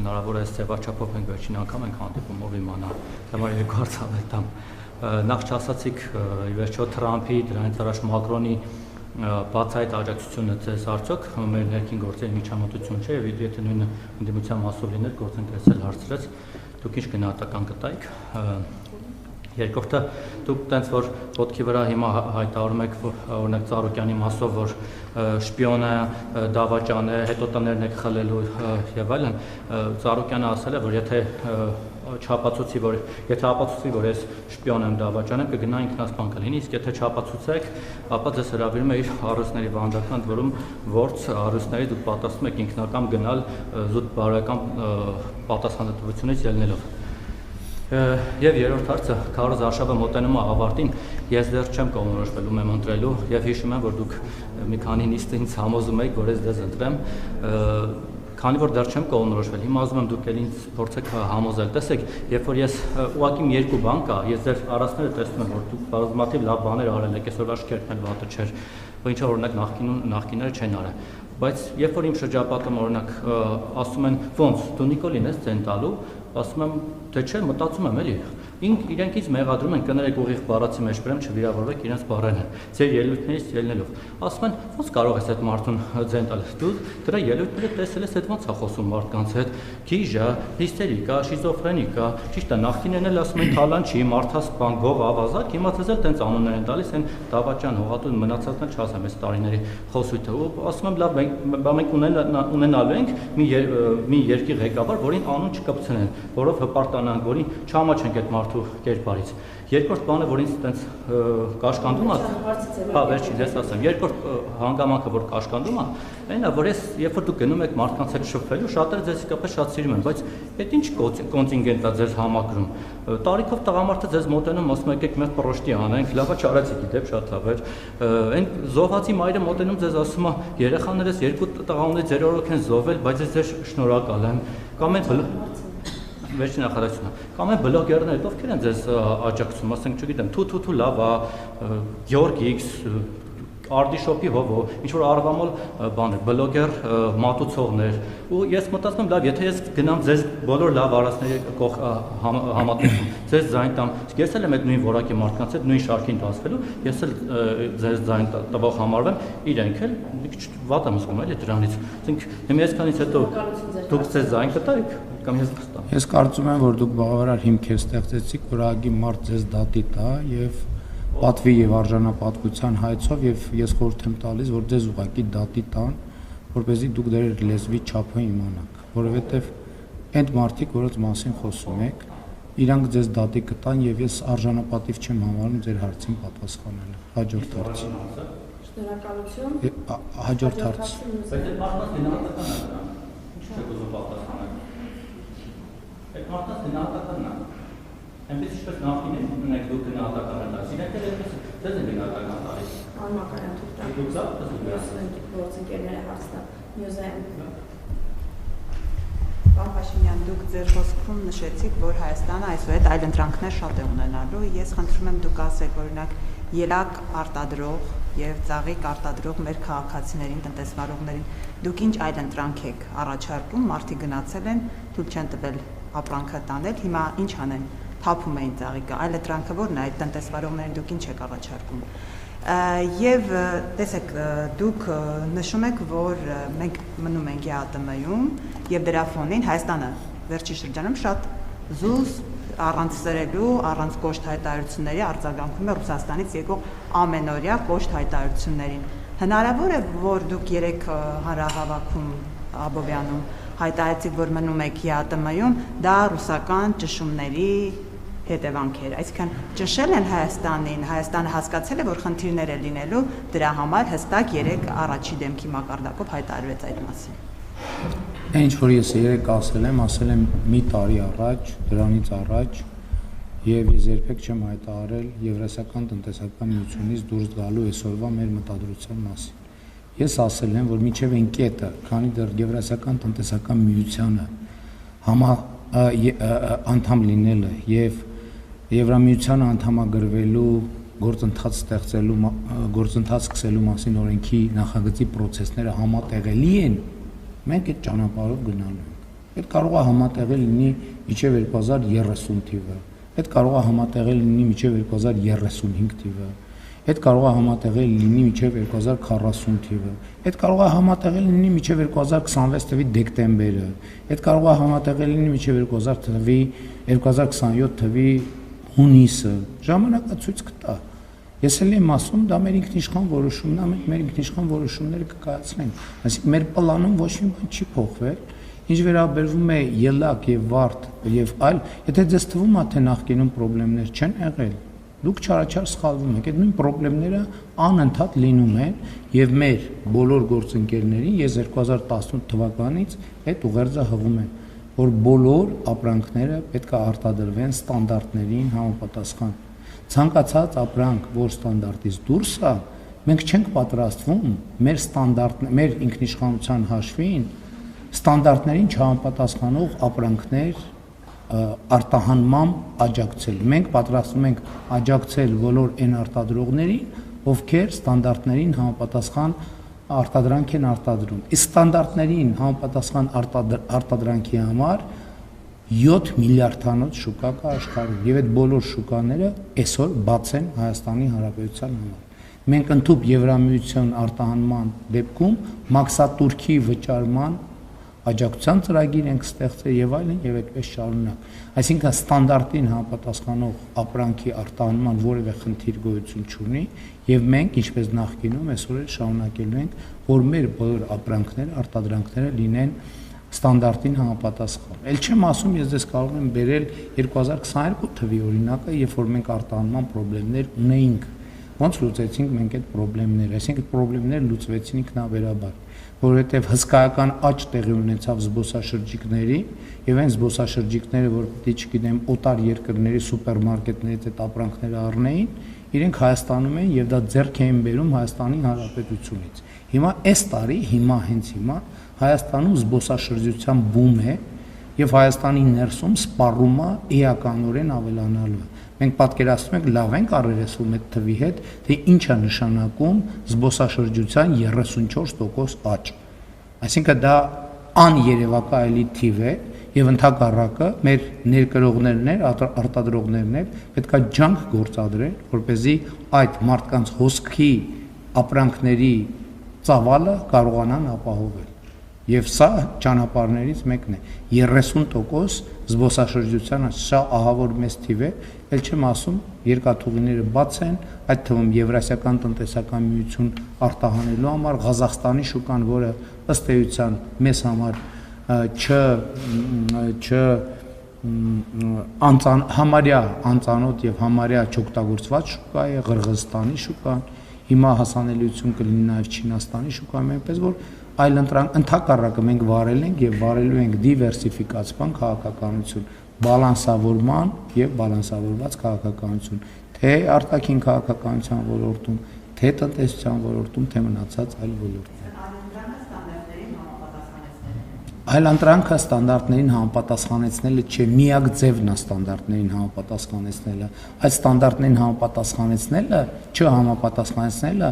հնարավոր է ձևաչափով ենք վերջին անգամ ենք հանդիպում ով իմանա, համար երկու հարց անել տամ։ Նախ չասացիք ի վերջո Թրամփի, դրանից առաջ Մակրոնի բաց այդ աջակցությունը ձեզ արդյոք մեր ներքին գործերի միջամտություն չէ, եւ եթե նույնը ընդդիմության մասով լիներ, գործընկերել հարցրեց, դուք ինչ գնահատական կտայիք։ Երկրորդը դուք տենց որ ոտքի վրա հիմա հայտարարում եք օրինակ Ծառուկյանի մասով որ շպիոն է, դավաճան է, հետո տներն եք խլելու եւ այլն, Ծառուկյանը ասել է որ եթե ապացուցի որ ես շպիոն եմ, դավաճան եմ, կգնա ինքնասպան կլինի, իսկ եթե չապացուցեք, ապա ձեզ հրավիրում է իր առույցների վանդական դրում որց առույցների դուք պատասխանում եք ինքնակամ գնալ զուտ բարոյական պատասխանատվությունից ելնելով։ Եվ երրորդ հարցը Քարոզ Արշավը մոտենում է ավարտին, ես դեռ չեմ կողմնորոշվել ում եմ ընտրելու եւ հիշում եմ որ դուք մի քանի նիստ ինձ համոզում եք որ ես դες ընտրեմ, քանի որ դեռ չեմ կողմնորոշվել, հիմա ասում եմ դուք էլ ինձ փորձեք համոզել, տեսեք, երբ որ ես ուղղակի մի երկու բան կա, ես ձեր առածները տեսնում եմ որ դուք բազմաթիվ լավ բաներ արել եք, այսօր աշկերտն էլ վատը չէր, որ ինչա օրինակ նախկիները չեն արել, բայց երբ որ իմ շրջապատում օրինակ ասում են ոնց դու Նիկոլին ես ցեն տալու, ասում եմ թե չէ, մտածում եմ էլի, իրենքից մեղադրում են կներեք ուղիղ բառացի մեջ բրեմ չվիրավորվեք իրենց բառերն են, ձեր ելույթներից ելնելով, ասում են ոնց կարող ես այդ մարդուն ձեն տալ, դու դրա ելույթները տեսել ես այդ ոնց է խոսում մարդկանց հետ, գիժա, հիստերիկա, շիզոֆրենիկա, ճիշտ է, նախկիններն էլ ասում են թալանչի, մարդասպան, գող, ավազակ, հիմա ձեզ էլ տենց անուններ են տալիս, են դավաճան, հողատուն, մնացածն էլ չասեմ այս տարիների խոսույթը, ու ասում եմ լավ, մենք ունենալու ենք մի երկի ղեկավար, որին անուն չկպցնեն, որով հպարտանանք, որին չհամաչենք այդ մարդու կերպարից։ Երկրորդ բանը, որ ինձ այտենց կաշկանդում է, հա, վերջին ես ասեմ, երկրորդ հանգամանքը, որ կաշկանդում է, այն է, որ ես, երբ որ դուք գնում եք մարդկանց հետ շփվելու, շատերը ձեզ իսկապես շատ սիրում են, բայց այդ ինչ կոնտինգենտ է ձեզ համակրում։ Տարիքով տղամարդը ձեզ մոտենում, ասում եք մենք պրոշտի անենք, լավա չարեցիք դեպ շատ լավ էր։ Այն զոհվածի մայրը մոտենում ձեզ ասում է, երեխաներս երկու տղա ունի, ձեր օրոք են զոհվել, բայց ես ձեր շնորհակալ եմ։ Կամ այն վերջին նախադասությունը, կամ այն բլոգերները, ովքեր են ձեզ աջակցում, ասենք, չգիտեմ, թու լավ, Գյորգ X, Արդիշոպի հովո, ինչ-որ արվամոլ բաներ, բլոգեր մատուցողներ, ու ես մտածում եմ, լավ, եթե ես գնամ ձեզ բոլոր լավ արածների համատեսում, ձեզ ձայն տամ, ես էլ եմ այդ նույն որակի մարդկանց հետ, նույն շարքին դասվելու, ես էլ ձեզ ձայն տվող համարվեմ, իրենք էլ մի քիչ վատ եմ զգում էլի դրանից, ասենք, հիմա այսքանից հետո դուք ձեզ ձայն կտայիք, կամ ես կստամ։ Ես կարծում եմ, որ դուք բավարար հիմքեր ստեղծեցիք, որ ագի մարդ ձեզ դատի տա եւ պատվի եւ արժանապատվության հայցով եւ ես խորհուրդ եմ տալիս, որ ձեզ ուղղակի դատի տան, որպեսզի դուք դեր լեզվի չափը իմանաք, որովհետեւ այդ մարդիկ, որոնց մասին խոսում եք, իրանք ձեզ դատի կտան եւ ես արժանապատիվ չեմ համարում ձեր հարցին պատասխանելը։ Հաջորդ հարց։ Շնորհակալություն։ Հաջորդ հարց։ Բայց այդ մարդկանց գնահատականն է, ինչ եք ուզում պատասխանել։ Այդ մարդկանց գնահատականն է։ Այնպես ինչպես նախկինում ունենք դուք գնահատական տալիս, իրենք էլ այդպես ձեզ են գնահատական տալիս։ Անմակարան թույլ տա։ Դուք զա՞ր գործընկերները հարցնա։ Մյուզայում։ Պարոն Փաշինյան, դուք ձեր խոսքում նշեցիք, որ Հայաստանը այսուհետ այլ ընտրանքներ շատ է ունենալու։ Ես խնդրում եմ դուք ասեք, օրինակ, ելակ արտադրող եւ ծաղիկ արտադրող մեր քաղաքացիներին, տնտեսվարողներին, դուք ինչ այլ ընտրանք եք առաջարկում, մարդիկ գնացել են, թույլ չեն տվել ապրանքը տանել, հիմա ինչ անեն, թափում էին ծաղիկը, այլ ընտրանքը որն է, այդ տնտեսվարողներին դուք ինչ եք առաջարկում։ Եվ տեսեք, դուք նշում եք, որ մենք մնում ենք ԵԱՏՄ-ում եւ դրա ֆոնին Հայաստանը վերջի շրջանում շատ զուզ առանց սրելու, առանց կոշտ հայտարարությունների արձագանքում է Ռուսաստանից եկող ամենօրյա կոշտ հայտարարություններին։ Հնարավոր է, որ դուք երեք հանրահավաքում Աբովյանում հայտարարեցիք, որ մնում եք ԵԱՏՄ-ում, դա ռուսական ճշումների հետևանքեր, այսինքն ճնշել են Հայաստանին, Հայաստանը հասկացել է, որ խնդիրներ է լինելու, դրա համար հստակ երեք առաջի դեմքի մակարդակով հայտարարվեց այդ մասին։ Ինչ որ ես երեք ասել եմ մի տարի առաջ, դրանից առաջ, եւ ես երբեք չեմ հայտարարել Եվրասիական տնտեսական միությունից դուրս գալու այսօրվա մեր մտադրության մասին։ Ես ասել եմ, որ միջև այն կետը, քանի դեռ Եվրասիական տնտեսական միությանը անդամ լինելը եւ Եվրամիությանը անդամագրվելու գործընթաց սկսելու մասին օրենքի նախագծի process-ները համատեղելի են, մենք այդ ճանապարհով գնալու ենք։ Այդ կարող է համատեղել լինի մինչև 2030 թիվը, այդ կարող է համատեղել լինի մինչև 2035 թիվը, այդ կարող է համատեղել լինի մինչև 2040 թիվը, այդ կարող է համատեղել լինի մինչև 2026 թվի դեկտեմբերը, այդ կարող է համատեղել լինի մինչև 2027 թվի հունիսը, ժամանակը ցույց կտա։ Ես էլ եմ ասում, դա մեր ինքնիշխան որոշումն է, մենք մեր ինքնիշխան որոշումները կկայացնենք, այսինքն մեր պլանում ոչ մի բան չի փոխվել, ինչ վերաբերվում է ելակ եւ վարդ եւ այլ, եթե ձեզ թվում է թե նախկինում խնդիրներ չեն եղել, դուք չարաչար սխալվում եք, այդ նույն խնդիրները անընդհատ լինում են եւ մեր բոլոր գործընկերներին ես 2018 թվականից այդ ուղերձը հղում եմ, որ բոլոր ապրանքները պետք է արտադրվեն ստանդարտներին համապատասխան։ Ցանկացած ապրանք, որ ստանդարտից դուրս է, մենք չենք պատրաստվում մեր մեր ինքնիշխանության հաշվին ստանդարտներին չհամապատասխանող ապրանքներ արտահանման աջակցել։ Մենք պատրաստվում ենք աջակցել բոլոր այն արտադրողներին, ովքեր ստանդարտներին համապատասխան արտադրանք են արտադրում։ Իսկ ստանդարտներին համապատասխան արտադրանքի համար 7 միլիարդանոց շուկա կա աշխարհում եւ այդ բոլոր շուկաները այսօր բաց են Հայաստանի Հանրապետության համար։ Մենք ընդհանուր Եվրամիության արտահանման դեպքում մաքսատուրքի վճարման աջակցության ծրագիր ենք ստեղծել եւ այլն եւ այդպես շարունակ։ Այսինքն ստանդարտին համապատասխանող ապրանքի արտահանման որևէ խնդիր գոյություն չունի եւ մենք ինչպես նախկինում այսօր էլ շարունակելու ենք, որ մեր բոլոր ապրանքները, արտադրանքները լինեն ստանդարտին համապատասխան։ Էլ չեմ ասում, ես դες կարող եմ բերել 2022 թվի օրինակը, երբ որ մենք արտահանման խնդիրներ ունեինք։ Ոնց լուծեցինք մենք այդ խնդիրները, այսինքն խնդիրները լուծվեցին ինքնաբերաբար, որովհետև հսկայական աճ տեղի ունեցավ զբոսաշրջիկների եւ այն զբոսաշրջիկները, որ պետք է, չգիտեմ, օտար երկրների սուպերմարկետներից այդ ապրանքները առնեին, իրենք Հայաստանում են եւ դա ձեռք էին բերում Հայաստանի Հանրապետությունից։ Հիմա այս տարի, հենց հիմա Հայաստանում զբոսաշրջության բում է եւ Հայաստանի ներսում սպառումը էականորեն ավելանալու է։ Մենք պատկերացնում ենք լավ ենք առերեսվում այդ թվի հետ, թե ինչ է նշանակում զբոսաշրջության 34% աճ։ Այսինքն դա աներևակայելի թիվ է եւ ընդհակառակը մեր ներկրողներն են, արտադրողներն են պետք է ջանք գործադրեն, որպեսզի այդ մարդկանց հոսքի ապրանքների ծավալը կարողանան ապահովել։ Եվ սա ճանապարհներից մեկն է 30% զբոսաշրջության սա ահավոր մեծ թիվ է, ել չեմ ասում երկաթուղիները բաց են, այդ թվում Եվրասիական տնտեսական միություն արտահանելու համար Ղազախստանի շուկան, որը ըստ էության մեզ համար համարյա անծանոթ եւ համարյա չօգտագործված շուկա է, Ղրղզստանի շուկան, հիմա հասանելիություն կլինի նաեւ Չինաստանի շուկայում, այնպես որ այլ ընդհակառակը մենք վարել ենք եւ վարելու ենք դիվերսիֆիկացման քաղաքականություն, բալանսավորման եւ բալանսավորված քաղաքականություն, թե արտաքին քաղաքականության ոլորտում, թե տնտեսության ոլորտում, թե մնացած այլ ոլորտներում։ Այլընտրանքը ստանդարտներին համապատասխանեցնելը չէ, միակ ձևն է ստանդարտներին համապատասխանեցնելը։ Այդ ստանդարտներին համապատասխանեցնելը, չհամապատասխանեցնելը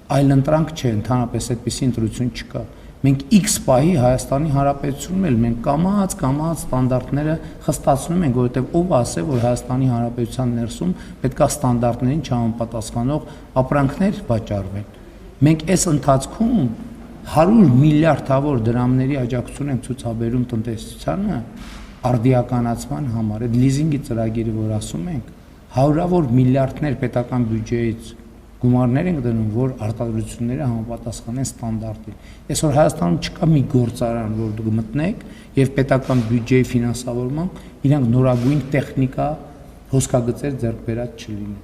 այլընտրանք չէ, ընդհանրապես այդպիսի ընտրություն չկա։ Մենք X պահի Հայաստանի Հանրապետությունում էլ մենք կամած ստանդարտները խստացնում ենք, որովհետև ով ասե, որ Հայաստանի Հանրապետության ներսում պետք է ստանդարտներին չհամապատասխանող ապրանքներ վաճառվեն։ Մենք այս ընթացքում 100 միլիարդավոր դրամների աջակցություն ենք ցուցաբերում տնտեսությանը արդիականացման համար։ Այդ լիզինգի ծրագիրը, որ ասում ենք, հարյուրավոր միլիարդներ պետական բյուջեից գումարներ ենք դնում, որ արտադրությունները համապատասխանեն ստանդարտին։ Այսօր Հայաստանում չկա մի գործարան, որ դուք մտնեք եւ պետական բյուջեի ֆինանսավորման իրանք նորագույն տեխնիկա, հոսքագծեր ձեռք բերած չլինի։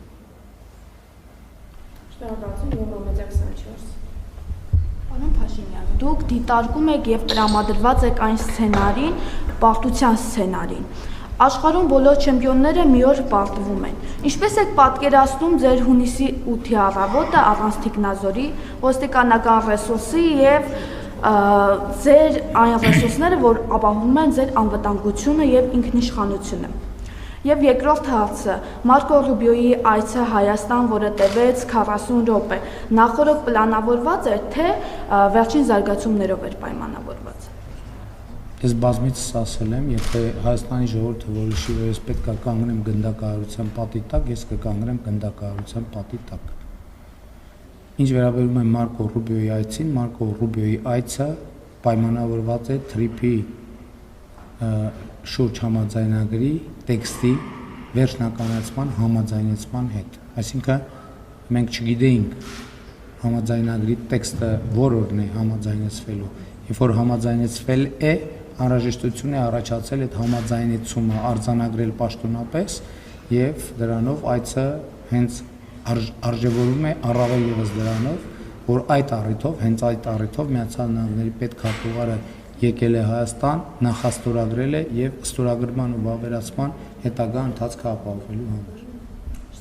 Շնորհակալություն, Եվրոմեդիա 24։ Պարոն Փաշինյան, դուք դիտարկում եք եւ տրամադրված եք այն սցենարին, պարտության սցենարին։ Աշխարհում բոլոր չեմպիոնները մի օր պարտվում են։ Ինչպես եք պատկերացնում ձեր հունիսի 8-ի առավոտը առանց թիկնազորի, ոստիկանական ռեսուրսի եւ ձեր այն ռեսուրսները, որ ապահովում են ձեր անվտանգությունը եւ ինքնիշխանությունը։ Եվ երկրորդ հարցը, Մարկո Ռուբիոյի այցը Հայաստան, որը տևեց 40 րոպե, նախորդ պլանավորված էր, թե վերջին զարգացումներով էր պայմանավորված։ Ես բազմիցս ասել եմ, եթե Հայաստանի ժողովուրդը որոշի, որ ես պետք է կանգնեմ գնդակահարության պատի տակ, ես կկանգնեմ գնդակահարության պատի տակ։ Ինչ վերաբերում է Մարկո Ռուբիոյի այցին, Մարկո Ռուբիոյի այցը պայմանավորված է TRIP-ի շուրջ համաձայնագրի տեքստի վերջնականացման համաձայնեցման հետ։ Այսինքն մենք չգիտեինք համաձայնագրի տեքստը որն է համաձայնեցվելու։ Երբ որ համաձայնեցվել է, անհրաժեշտություն է առաջացել այդ համաձայնեցումը արձանագրել պաշտոնապես եւ դրանով այցը հենց արժևորում է առավել ևս դրանով, որ այդ առիթով, հենց այդ առիթով Միացյալ Նահանգների պետքարտուղարը եկել է Հայաստան, նախաստորագրել է եւ ստորագրման ու վավերացման հետագա ընթացքը ապահովելու համար։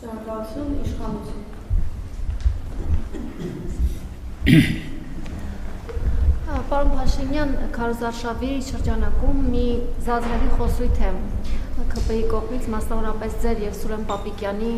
Շնորհակալություն, իշխանություն։ Պարոն Փաշինյան, քարոզարշավի շրջանակում մի զազրելի խոսույթ է ԿՊ-ի կողմից, մասնավորապես ձեր եւ Սուրեն Պապիկյանի